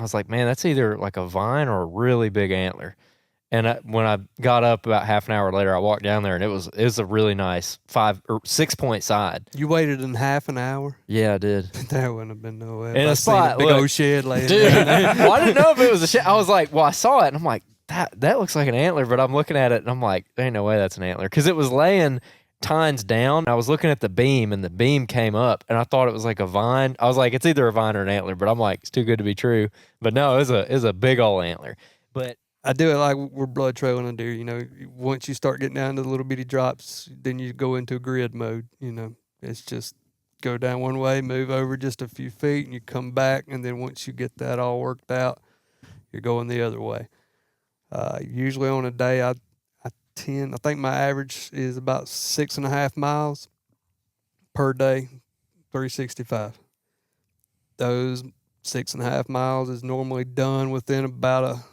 I was like, man, that's either like a vine or a really big antler. And when I got up about half an hour later, I walked down there, and it was a really nice 5 or 6 point side. You waited in half an hour? Yeah, I did. There wouldn't have been no way. In a I seen spot, a big look. old shed laying Dude, down there. well, I didn't know if it was a shed. I was like, well, I saw it, and I'm like, that looks like an antler, but I'm looking at it, and I'm like, there ain't no way that's an antler, because it was laying tines down. I was looking at the beam, and the beam came up, and I thought it was like a vine. I was like, it's either a vine or an antler, but I'm like, it's too good to be true. But no, it was a big old antler. But I do it like we're blood trailing a deer. You know, once you start getting down to the little bitty drops, then you go into grid mode. You know, it's just go down one way, move over just a few feet, and you come back. And then once you get that all worked out, you're going the other way. Usually on a day, I think my average is about 6.5 miles per day, 365. Those 6.5 miles is normally done within about a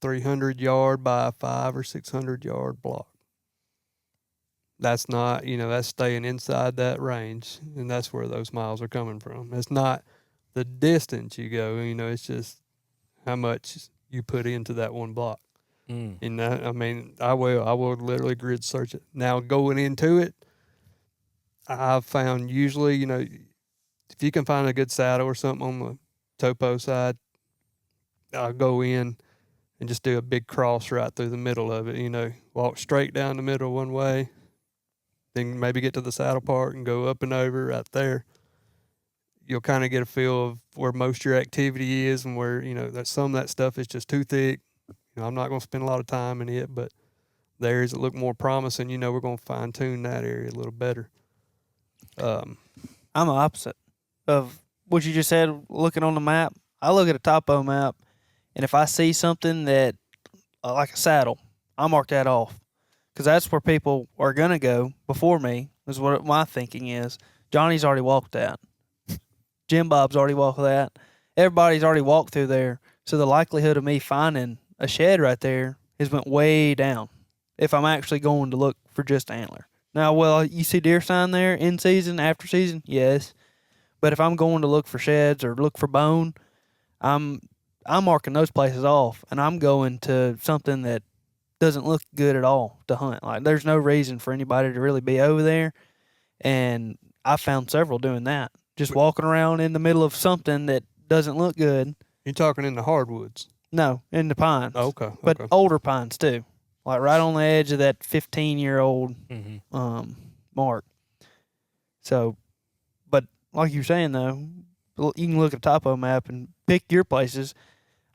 300 yard by a 500 or 600 yard block. That's not, that's staying inside that range, and that's where those miles are coming from. It's not the distance you go, it's just how much you put into that one block. And I will literally grid search it. Now going into it, I've found usually, if you can find a good saddle or something on the topo side, I'll go in and just do a big cross right through the middle of it, walk straight down the middle one way, then maybe get to the saddle part and go up and over right there. You'll kind of get a feel of where most of your activity is and where, that some of that stuff is just too thick. I'm not going to spend a lot of time in it, but the areas that look more promising, we're going to fine tune that area a little better. I'm the opposite of what you just said. Looking on the map, I look at a topo map, and if I see something that, like a saddle, I mark that off because that's where people are going to go before me, is what my thinking is. Johnny's already walked that. Jim Bob's already walked that. Everybody's already walked through there. So the likelihood of me finding a shed right there has went way down if I'm actually going to look for just antler. Now, well, you see deer sign there in season, after season? Yes. But if I'm going to look for sheds or look for bone, I'm marking those places off, and I'm going to something that doesn't look good at all to hunt. Like, there's no reason for anybody to really be over there, and I found several doing that. Just walking around in the middle of something that doesn't look good. You're talking in the hardwoods? No, in the pines. Oh, okay. But older pines, too. Like, right on the edge of that 15-year-old mark. So, but like you're saying, though, you can look at a topo map and pick your places.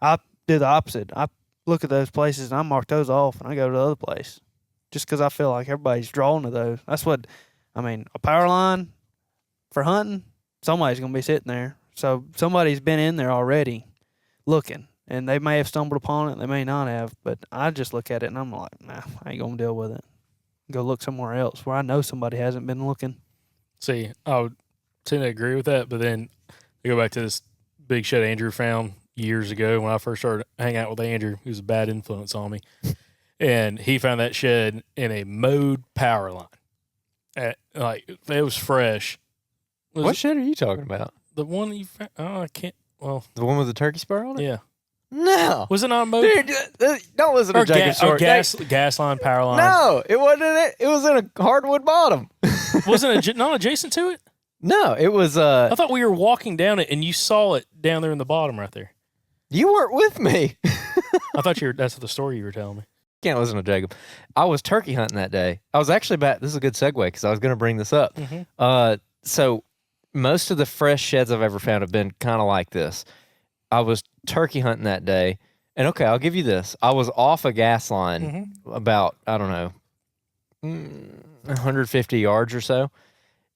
I do the opposite. I look at those places and I mark those off and I go to the other place just because I feel like everybody's drawn to those. That's what, a power line for hunting, somebody's going to be sitting there. So somebody's been in there already looking, and they may have stumbled upon it, they may not have, but I just look at it and I'm like, nah, I ain't going to deal with it. Go look somewhere else where I know somebody hasn't been looking. See, I would tend to agree with that, but then I go back to this big shed Andrew found years ago when I first started hanging out with Andrew, who was a bad influence on me. And he found that shed in a mowed power line. It was fresh. What shed are you talking about? The one you found? Oh, I can't. Well, The one with the turkey spur on it? yeah. No. Was it not mowed? Dude, don't listen to Jacob Short. Gas line, power line. No, it wasn't in it. It was in a hardwood bottom. Wasn't it not adjacent to it? No, it was. I thought we were walking down it and you saw it down there in the bottom right there. You weren't with me. I thought that's the story you were telling me. Can't listen to Jacob. I was turkey hunting that day. I was actually back. This is a good segue because I was going to bring this up. So most of the fresh sheds I've ever found have been kind of like this. I was turkey hunting that day, and okay, I'll give you this. I was off a gas line about, I don't know, 150 yards or so,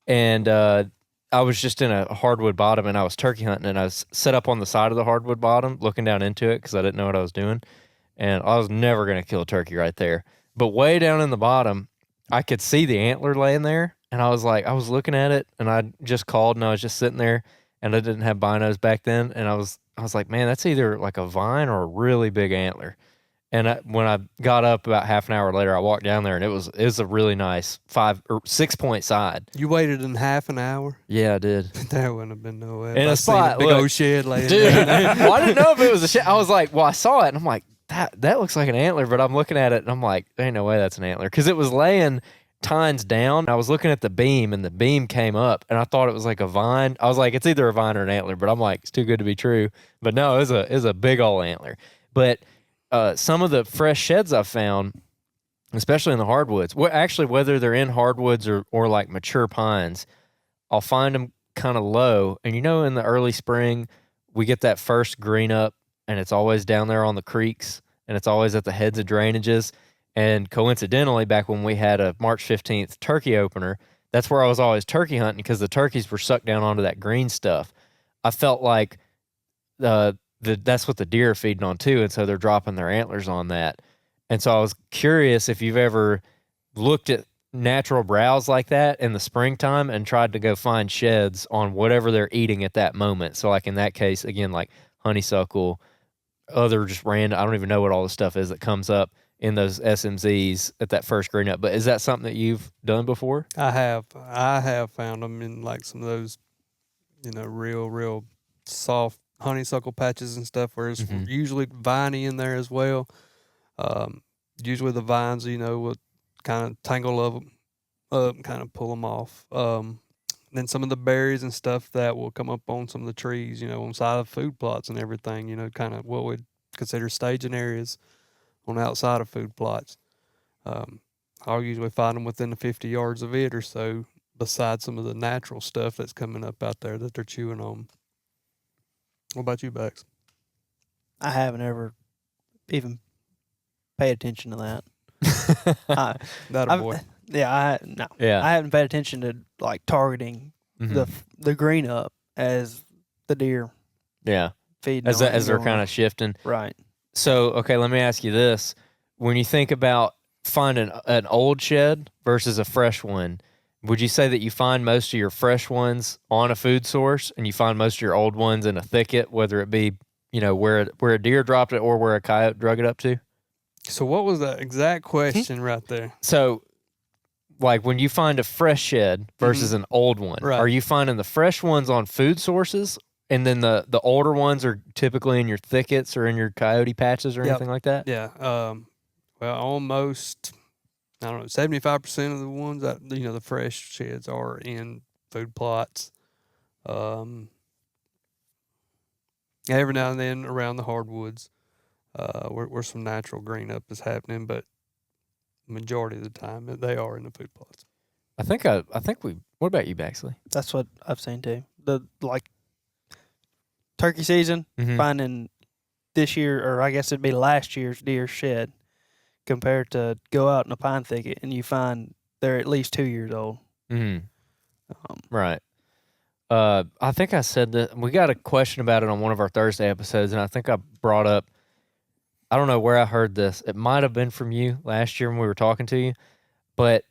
and I was just in a hardwood bottom, and I was turkey hunting, and I was set up on the side of the hardwood bottom, looking down into it because I didn't know what I was doing, and I was never going to kill a turkey right there. But way down in the bottom, I could see the antler laying there, and I was looking at it, and I just called, and I was just sitting there, and I didn't have binos back then, and I was like, man, that's either like a vine or a really big antler. And when I got up about half an hour later, I walked down there, and it was a really nice 5 or 6 point side. You waited in half an hour? Yeah, I did. There wouldn't have been no way. In If a I seen spot, big look. old shed laying Dude, down there. well, I didn't know if it was a shed. I was like, well, I saw it, and I'm like, that looks like an antler, but I'm looking at it, and I'm like, there ain't no way that's an antler, because it was laying tines down. I was looking at the beam, and the beam came up, and I thought it was like a vine. I was like, it's either a vine or an antler, but I'm like, it's too good to be true. But no, it was a big old antler. But some of the fresh sheds I've found, especially in the hardwoods, actually whether they're in hardwoods or like mature pines, I'll find them kind of low. And in the early spring, we get that first green up, and it's always down there on the creeks, and it's always at the heads of drainages. And coincidentally, back when we had a March 15th turkey opener, that's where I was always turkey hunting, because the turkeys were sucked down onto that green stuff. I felt like that's what the deer are feeding on too, and so they're dropping their antlers on that. And so I was curious if you've ever looked at natural browse like that in the springtime and tried to go find sheds on whatever they're eating at that moment. So like in that case, again, like honeysuckle, other just random, I don't even know what all the stuff is that comes up in those SMZs at that first green up. But is that something that you've done before? I have found them in like some of those, real soft honeysuckle patches and stuff, where it's Mhm. usually viney in there as well. Usually the vines, will kind of tangle of them up and kind of pull them off. Then some of the berries and stuff that will come up on some of the trees, on side of food plots and everything, kind of what we'd consider staging areas on the outside of food plots. I'll usually find them within the 50 yards of it or so, besides some of the natural stuff that's coming up out there that they're chewing on. What about you, Bax? I haven't ever even paid attention to that. I, That a I've- boy. no. Yeah. I haven't paid attention to like targeting Mhm. the green up as the deer Yeah. feeding As on it and they're going kind on. of shifting. right. So, okay, let me ask you this. When you think about finding an old shed versus a fresh one, would you say that you find most of your fresh ones on a food source and you find most of your old ones in a thicket, whether it be, where a deer dropped it or where a coyote drug it up to? So what was that exact question right there? So, like when you find a fresh shed versus an old one, Right. are you finding the fresh ones on food sources, and then the older ones are typically in your thickets or in your coyote patches or Yep. anything like that? Yeah. Well, almost, I don't know, 75% of the ones that, the fresh sheds are in food plots. Every now and then around the hardwoods, where some natural green up is happening, but majority of the time they are in the food plots. I think we. What about you, Baxley? That's what I've seen too. The like turkey season, Mhm. finding this year, or I guess it'd be last year's deer shed, compared to go out in a pine thicket and you find they're at least 2 years old. Mm-hmm. Um, Right. I think I said that we got a question about it on one of our Thursday episodes, and I think I brought up. I don't know where I heard this. It might have been from you last year when we were talking to you, but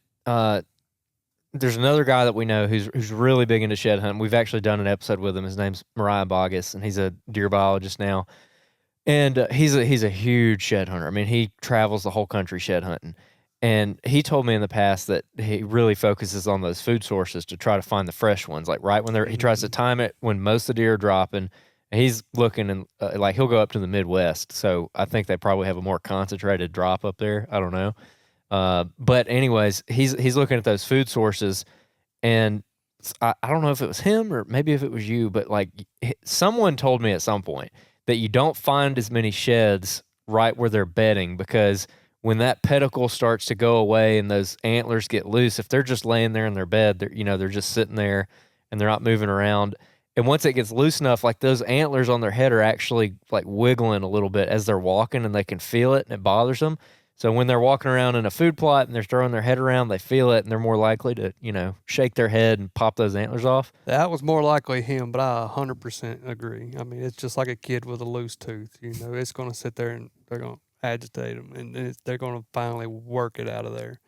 there's another guy that we know who's really big into shed hunting. We've actually done an episode with him. His name's Mariah Bogus, and he's a deer biologist now. And he's a huge shed hunter. I mean, he travels the whole country shed hunting. And he told me in the past that he really focuses on those food sources to try to find the fresh ones. Like right when he tries to time it when most of the deer are dropping. And he's looking and like he'll go up to the Midwest. So I think they probably have a more concentrated drop up there. I don't know. But anyways, he's looking at those food sources, and I don't know if it was him or maybe if it was you, but like someone told me at some point that you don't find as many sheds right where they're bedding, because when that pedicle starts to go away and those antlers get loose, if they're just laying there in their bed, they're just sitting there and they're not moving around. And once it gets loose enough, like those antlers on their head are actually like wiggling a little bit as they're walking, and they can feel it and it bothers them. So when they're walking around in a food plot and they're throwing their head around, they feel it and they're more likely to, shake their head and pop those antlers off. That was more likely him, but I 100% agree. I mean, it's just like a kid with a loose tooth. It's going to sit there and they're going to agitate them, and they're going to finally work it out of there.